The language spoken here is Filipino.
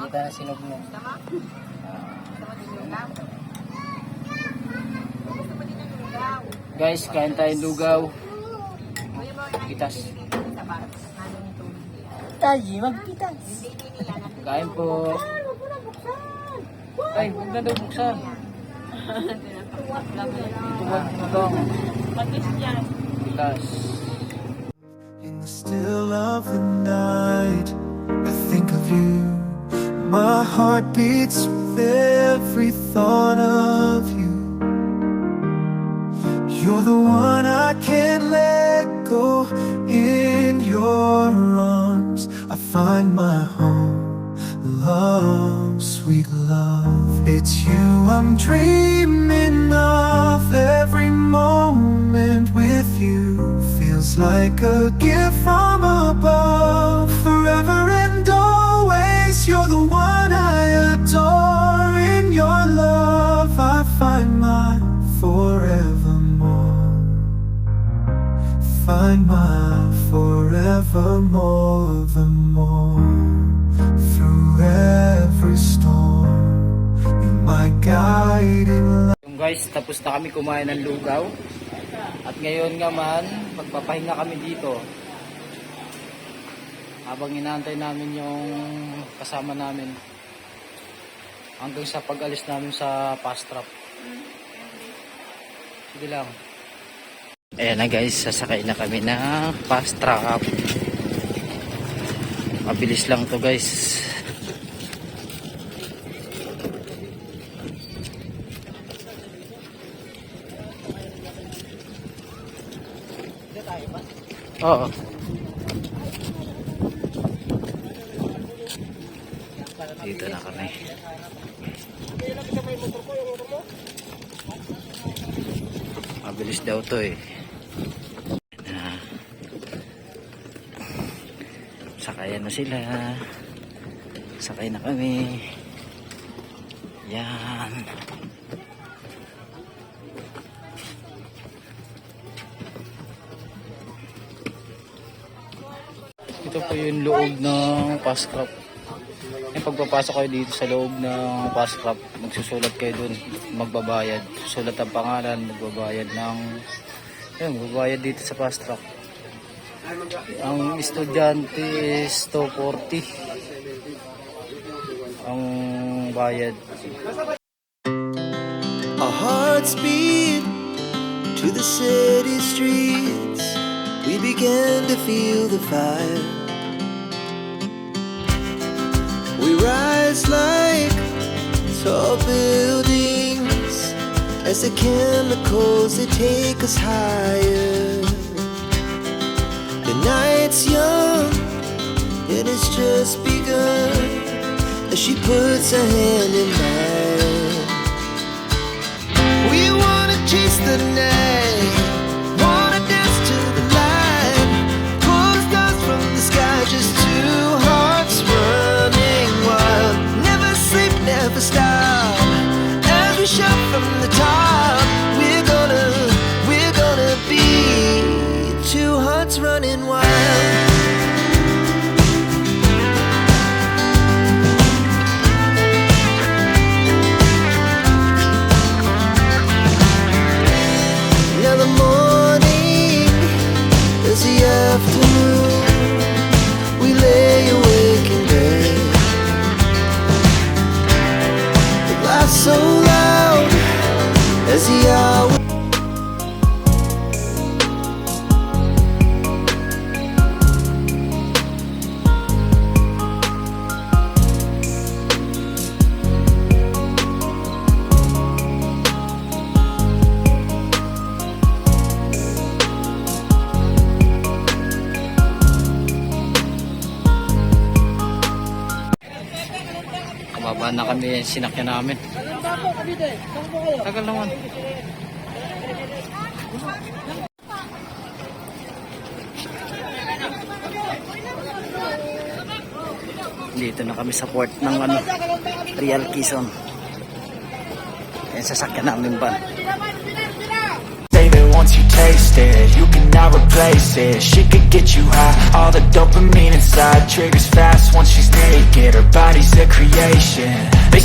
Kita na sinog mo. Tama? Tama din yung lugaw. Gusto mo din ng lugaw. Guys, kain tayong lugaw. Kuya mo, Pitas. sa bar. Ano nito? Tayo, magpitas. Hindi nila na. Kain po. Ay, huwag na daw buksan. Tuwag na lang. Patis yan. Pitas. In the still of the night, I think of you. My heart beats with every thought of you. You're the one I can't let go. In your arms I find my home. Love, sweet love, it's you I'm dreaming of. Every moment with you feels like a gift from above. Forever and always, you're the one I adore. In your love I find my forevermore. Find my forevermore, the more. Through every storm, you're my guiding light. Guys, tapos na kami kumain ng lugaw. At ngayon nga man, magpapahinga kami dito. Habang inaantay namin yung kasama namin. Hanggang sa pag-alis namin sa fast trap. Sige lang. Ayan na guys, sasakay na kami na fast trap. Mabilis lang to guys. Oo. Dito na kami. Mabilis daw to eh. Sakayan na sila. Sakay na kami. Yan. Ito po yung loob ng Fastcraft. Yung pagpapasok kayo dito sa loob ng Fastcraft, magsusulat kayo dun, magbabayad. Susulat ang pangalan, magbabayad ng magbabayad dito sa Fastcraft. Ang estudyante is 240 ang bayad. Our hearts beat to the city streets. We began to feel the fire. We rise like tall buildings as the chemicals they take us higher. The night's young and it's just begun as she puts her hand in mine. We wanna chase the night, wanna dance to the light, pull the stars from the sky, just two hearts running wild. Never sleep, never stop, as we shout from the top. We're gonna be two hearts running wild. Now the morning is the afternoon. We lay awake in bed. The laughs so loud as the hour. Kababa na kami, sinakyan namin. Tagal naman. Dito na kami sa port ng Real Quezon. Ayan, sasakyan namin van. Once you taste it, you cannot replace it. She could get you high, all the dopamine inside. inside, triggers fast once she's naked. Her body's a creation.